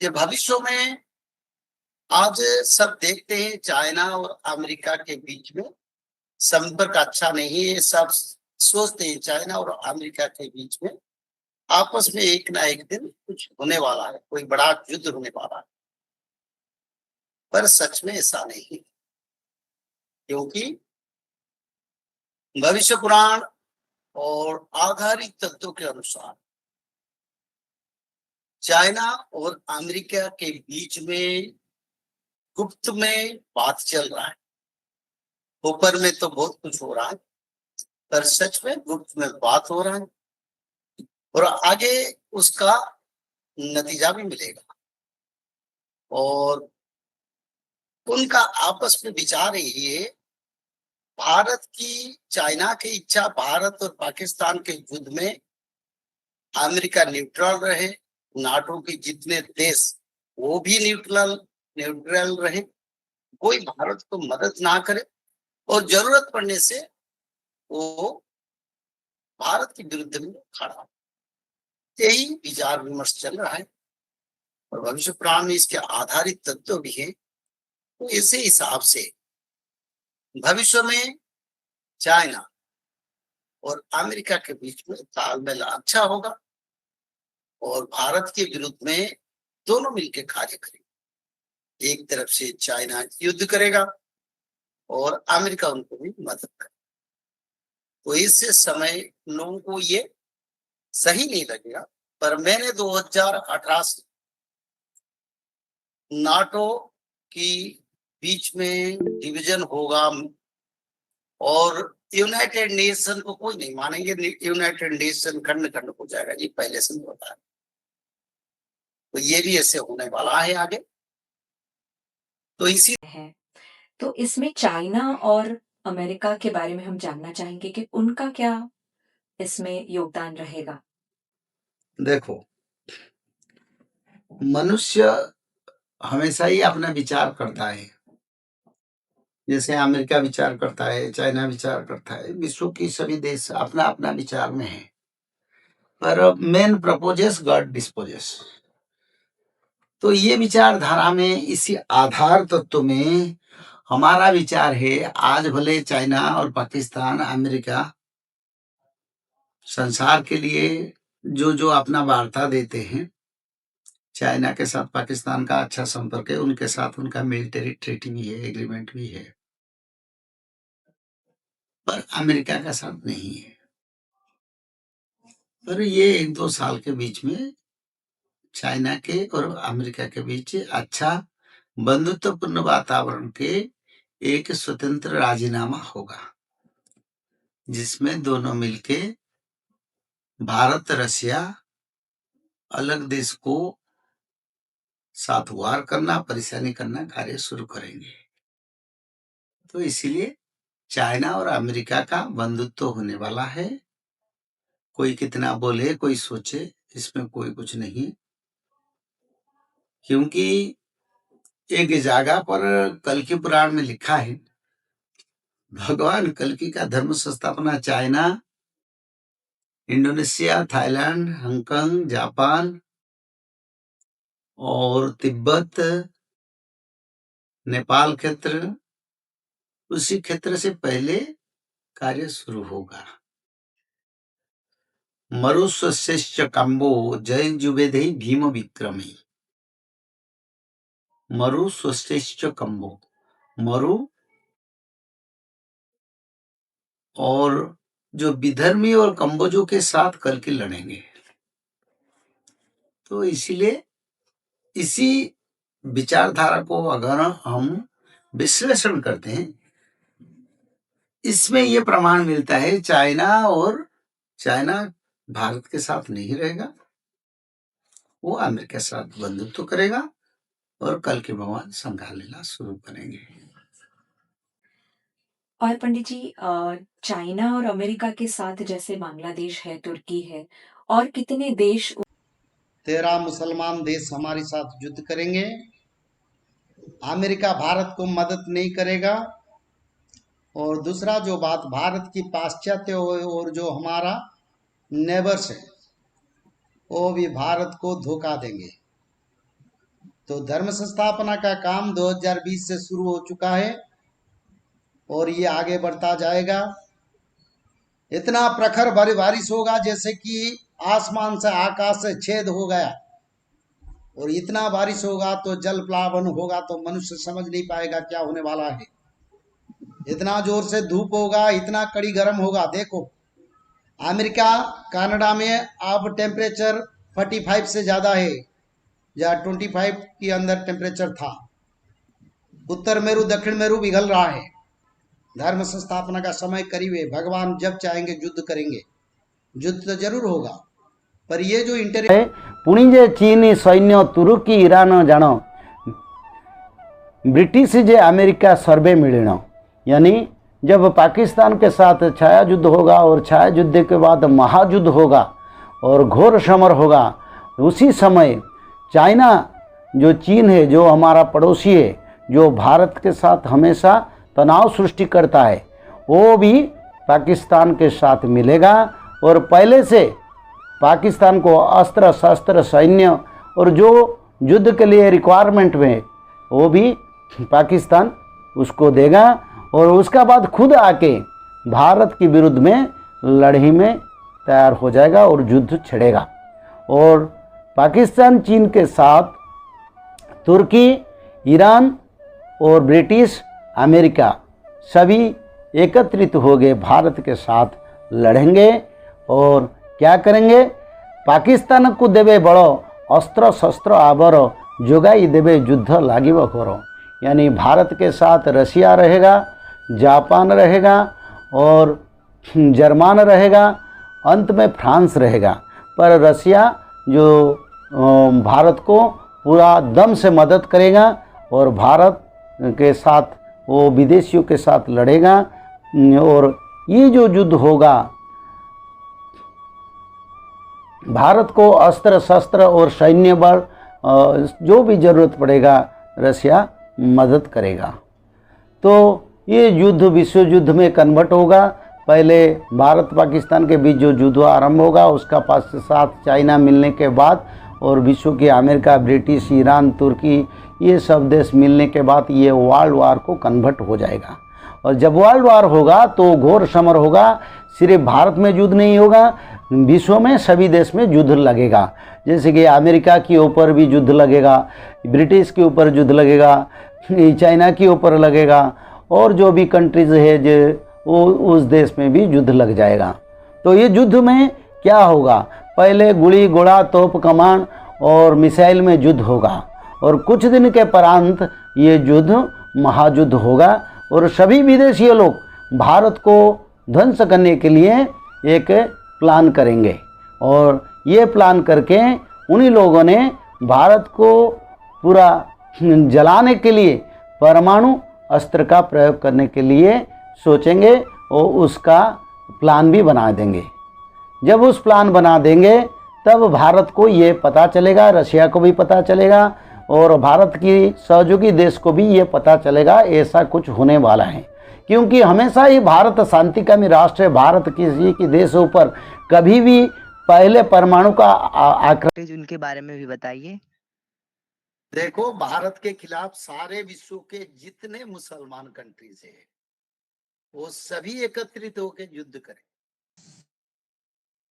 ये भविष्य में आज सब देखते हैं चाइना और अमेरिका के बीच में संपर्क अच्छा नहीं है। सब सोचते हैं चाइना और अमेरिका के बीच में आपस में एक ना एक दिन कुछ होने वाला है, कोई बड़ा युद्ध होने वाला है। पर सच में ऐसा नहीं है, क्योंकि भविष्य पुराण और आधारित तत्वों के अनुसार चाइना और अमेरिका के बीच में गुप्त में बात चल रहा है। ऊपर में तो बहुत कुछ हो रहा है, पर सच में गुप्त में बात हो रहा है और आगे उसका नतीजा भी मिलेगा। और उनका आपस में विचार यही है, भारत की चाइना की इच्छा भारत और पाकिस्तान के युद्ध में अमेरिका न्यूट्रल रहे, नाटो के जितने देश वो भी न्यूट्रल न्यूट्रल रहे, कोई भारत को मदद ना करे और जरूरत पड़ने से वो भारत के विरुद्ध में खड़ा हो। यही विचार विमर्श चल रहा है और भविष्य पुराण में इसके आधारित तत्व भी है। तो इसी हिसाब से भविष्य में चाइना और अमेरिका के बीच में तालमेल अच्छा होगा और भारत के विरुद्ध में दोनों मिलकर कार्य करेंगे। एक तरफ से चाइना युद्ध करेगा और अमेरिका उनको भी मदद करेगा। तो इस समय लोगों को ये सही नहीं लगेगा, पर मैंने 2018 से नाटो की बीच में डिवीजन होगा और यूनाइटेड नेशन को कोई नहीं मानेंगे, यूनाइटेड नेशन खंड खंड हो जाएगा, ये पहले से होता है। तो ये भी ऐसे होने वाला है आगे। तो इसी है। तो इसमें चाइना और अमेरिका के बारे में हम जानना चाहेंगे कि उनका क्या इसमें योगदान रहेगा? देखो, मनुष्य हमेशा ही अपना विचार करता है। जैसे अमेरिका विचार करता है, चाइना विचार करता है, विश्व की सभी देश अपना अपना विचार में है। पर मैन प्रपोजेस गॉड डिस्पोजेस। तो ये विचारधारा में इसी आधार तत्व में हमारा विचार है, आज भले चाइना और पाकिस्तान अमेरिका संसार के लिए जो जो अपना वार्ता देते हैं, चाइना के साथ पाकिस्तान का अच्छा संपर्क है, उनके साथ उनका मिलिट्री ट्रीटी भी है, एग्रीमेंट भी है, पर अमेरिका का साथ नहीं है। पर ये 1-2 साल के बीच में चाइना के और अमेरिका के बीच अच्छा बंधुत्वपूर्ण वातावरण के एक स्वतंत्र राजीनामा होगा, जिसमें दोनों मिलके भारत रसिया अलग देश को साथ वार करना, परेशानी करना कार्य शुरू करेंगे। तो इसीलिए चाइना और अमेरिका का बंधुत्व होने वाला है। कोई कितना बोले, कोई सोचे, इसमें कोई कुछ नहीं, क्योंकि एक जगह पर कल्कि पुराण में लिखा है, भगवान कल्कि का धर्म संस्थापना China, Indonesia, Thailand, Hong Kong, Japan और तिब्बत, नेपाल क्षेत्र, उसी क्षेत्र से पहले कार्य शुरू होगा। मरुस्वश्च कंबो जयजुवेदे भीम विक्रमी। मरुस्वश्च कंबो, मरु और जो विधर्मी और कंबोजों के साथ कल्कि लड़ेंगे। तो इसीलिए इसी विचारधारा को अगर हम विश्लेषण करते हैं, इसमें ये प्रमाण मिलता है चाइना भारत के साथ नहीं रहेगा, वो अमेरिका के साथ बंधुत्व करेगा और कल के भगवान संघार लीला शुरू करेंगे। और पंडित जी चाइना और अमेरिका के साथ जैसे बांग्लादेश है, तुर्की है और कितने देश 13 मुसलमान देश हमारे साथ युद्ध करेंगे। अमेरिका भारत को मदद नहीं करेगा और दूसरा जो बात, भारत की पाश्चात्य और जो हमारा नेबर्स है वो भी भारत को धोखा देंगे। तो धर्म संस्थापना का काम 2020 से शुरू हो चुका है और ये आगे बढ़ता जाएगा। इतना प्रखर बारिश होगा जैसे कि आसमान से आकाश से छेद हो गया, और इतना बारिश होगा तो जल प्लावन होगा तो मनुष्य समझ नहीं पाएगा क्या होने वाला है। इतना जोर से धूप होगा, इतना कड़ी गर्म होगा। देखो अमेरिका कनाडा में अब टेम्परेचर 45 से ज्यादा है, या 25 के अंदर टेम्परेचर था। उत्तर मेरु दक्षिण मेरु पिघल रहा है। धर्म संस्थापना का समय करीब है। भगवान जब चाहेंगे युद्ध करेंगे, युद्ध तो जरूर होगा, पर ये जो पुणी जे चीनी सैन्य तुर्की ईरान जान ब्रिटिश जे अमेरिका सर्वे मिलन, यानी जब पाकिस्तान के साथ छाया युद्ध होगा और छाया युद्ध के बाद महायुद्ध होगा और घोर समर होगा, उसी समय चाइना जो चीन है, जो हमारा पड़ोसी है, जो भारत के साथ हमेशा तनाव सृष्टि करता है, वो भी पाकिस्तान के साथ मिलेगा और पहले से पाकिस्तान को अस्त्र शस्त्र सैन्य और जो युद्ध के लिए रिक्वायरमेंट में वो भी पाकिस्तान उसको देगा और उसका बाद खुद आके भारत के विरुद्ध में लड़ाई में तैयार हो जाएगा और युद्ध छेड़ेगा। और पाकिस्तान चीन के साथ तुर्की, ईरान और ब्रिटिश अमेरिका सभी एकत्रित हो गए भारत के साथ लड़ेंगे और क्या करेंगे, पाकिस्तान को देवे बड़ो अस्त्र शस्त्र आवर जोगाई देवे युद्ध लागिब करो। यानी भारत के साथ रशिया रहेगा, जापान रहेगा और जर्मन रहेगा, अंत में फ्रांस रहेगा। पर रशिया जो भारत को पूरा दम से मदद करेगा और भारत के साथ वो विदेशियों के साथ लड़ेगा। और ये जो युद्ध होगा, भारत को अस्त्र शस्त्र और सैन्य बल जो भी ज़रूरत पड़ेगा रशिया मदद करेगा। तो ये युद्ध विश्व युद्ध में कन्वर्ट होगा। पहले भारत पाकिस्तान के बीच जो युद्ध आरंभ होगा, उसका पास साथ चाइना मिलने के बाद और विश्व के अमेरिका, ब्रिटिश, ईरान, तुर्की ये सब देश मिलने के बाद ये वर्ल्ड वार को कन्वर्ट हो जाएगा। और जब वर्ल्ड वार होगा तो घोर समर होगा। सिर्फ भारत में युद्ध नहीं होगा, विश्व में सभी देश में युद्ध लगेगा। जैसे कि अमेरिका के ऊपर भी युद्ध लगेगा, ब्रिटिश के ऊपर युद्ध लगेगा, चाइना के ऊपर लगेगा और जो भी कंट्रीज है जो उस देश में भी युद्ध लग जाएगा। तो ये युद्ध में क्या होगा, पहले गुली गोला तोप कमान और मिसाइल में युद्ध होगा और कुछ दिन के परांत ये युद्ध महायुद्ध होगा और सभी विदेशी लोग भारत को ध्वंस करने के लिए एक प्लान करेंगे और ये प्लान करके उन्हीं लोगों ने भारत को पूरा जलाने के लिए परमाणु अस्त्र का प्रयोग करने के लिए सोचेंगे और उसका प्लान भी बना देंगे। जब उस प्लान बना देंगे तब भारत को ये पता चलेगा, रशिया को भी पता चलेगा और भारत की सहयोगी देश को भी ये पता चलेगा ऐसा कुछ होने वाला है। क्योंकि हमेशा ही भारत शांतिकामी राष्ट्र है। भारत किसी के देश ऊपर कभी भी पहले परमाणु का आक्रमण। उनके बारे में भी बताइए। देखो, भारत के खिलाफ सारे विश्व के जितने मुसलमान कंट्रीज है वो सभी एकत्रित होकर युद्ध करें।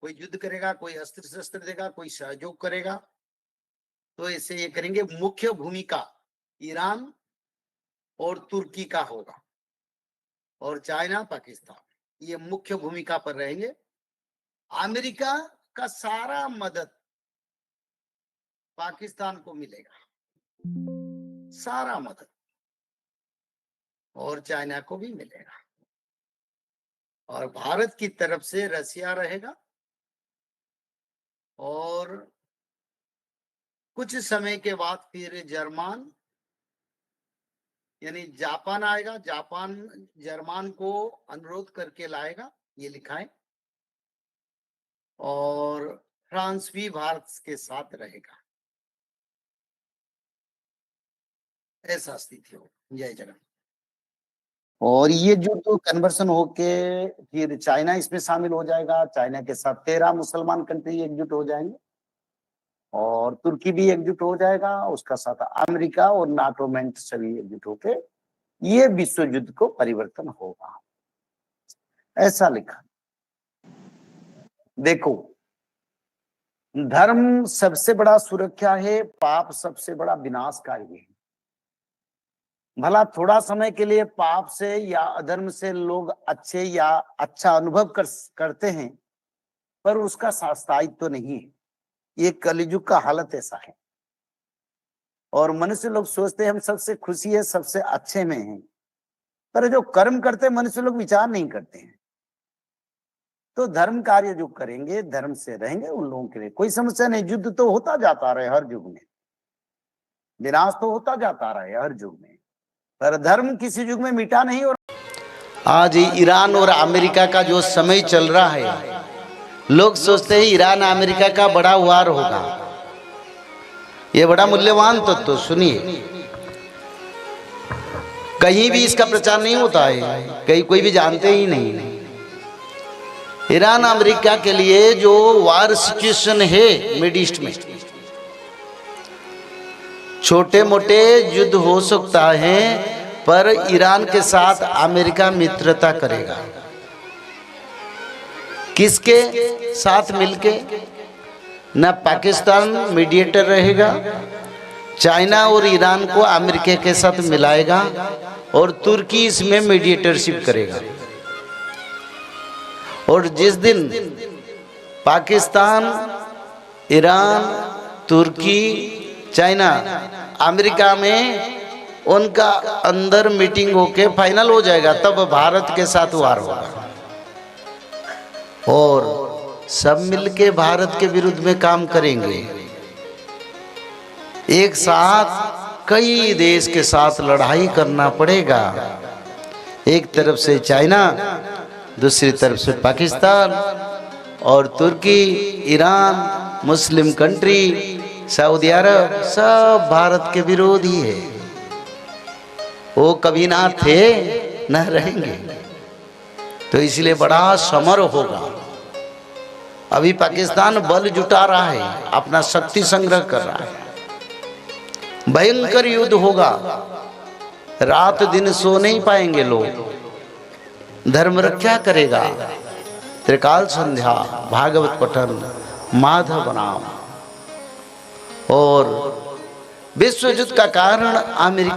कोई युद्ध करेगा, कोई अस्त्र शस्त्र देगा, कोई सहयोग करेगा। तो ऐसे ये करेंगे। मुख्य भूमिका ईरान और तुर्की का होगा और चाइना, पाकिस्तान ये मुख्य भूमिका पर रहेंगे। अमेरिका का सारा मदद पाकिस्तान को मिलेगा, सारा मदद, और चाइना को भी मिलेगा। और भारत की तरफ से रशिया रहेगा और कुछ समय के बाद फिर जर्मन यानी जापान आएगा। जापान जर्मन को अनुरोध करके लाएगा, ये लिखा है। और फ्रांस भी भारत के साथ रहेगा। ऐसा स्थिति हो। जय जगन्नाथ। और ये जो तो कन्वर्सन होके फिर चाइना इसमें शामिल हो जाएगा। चाइना के साथ 13 मुसलमान कंट्री एकजुट हो जाएंगे और तुर्की भी एकजुट हो जाएगा, उसका साथ अमेरिका और नाटो में सभी एकजुट होके ये विश्व युद्ध को परिवर्तन होगा, ऐसा लिखा। देखो, धर्म सबसे बड़ा सुरक्षा है, पाप सबसे बड़ा विनाशकारी है। भला थोड़ा समय के लिए पाप से या अधर्म से लोग अच्छे या अच्छा अनुभव करते हैं, पर उसका स्थायित्व तो नहीं है। ये कलियुग का हालत ऐसा है। और मनुष्य लोग सोचते हैं हम सबसे खुशी है, सबसे अच्छे में हैं, पर जो कर्म करते मनुष्य लोग विचार नहीं करते हैं। तो धर्म कार्य जो करेंगे, धर्म से रहेंगे, उन लोगों के लिए कोई समस्या नहीं। युद्ध तो होता जाता रहे हर युग में, विनाश तो होता जाता रहे हर युग में, पर धर्म किसी युग में मिटा नहीं। और आज ईरान और अमेरिका का जो समय चल रहा है, लोग सोचते हैं ईरान अमेरिका का बड़ा वार होगा। ये बड़ा मूल्यवान तत्व तो सुनिए, कहीं भी इसका प्रचार नहीं होता है, कहीं कोई भी जानते ही नहीं। ईरान अमेरिका के लिए जो वार सिचुएशन है मिड ईस्ट में, छोटे मोटे युद्ध हो सकता है, पर ईरान के साथ अमेरिका मित्रता करेगा। किसके साथ मिलके? न पाकिस्तान मीडिएटर रहेगा, चाइना और ईरान को अमेरिका के साथ मिलाएगा, और तुर्की इसमें मीडिएटरशिप करेगा। और जिस दिन पाकिस्तान, ईरान, तुर्की, चाइना, अमेरिका में उनका अंदर मीटिंग होके फाइनल हो जाएगा, तब भारत के साथ वार होगा। और सब मिलके भारत के विरुद्ध में काम करेंगे। एक साथ कई देश के साथ लड़ाई करना पड़ेगा। एक तरफ से चाइना, दूसरी तरफ से पाकिस्तान, और तुर्की, ईरान, मुस्लिम कंट्री, सऊदी अरब, सब भारत के विरोधी है। वो कभी ना थे न रहेंगे। तो इसलिए बड़ा समर होगा। अभी पाकिस्तान बल जुटा रहा है, अपना शक्ति संग्रह कर रहा है। भयंकर युद्ध होगा, रात दिन सो नहीं पाएंगे लोग। धर्म रक्षा करेगा, त्रिकाल संध्या, भागवत पठन, माधव नाम। और विश्व युद्ध का कारण अमेरिका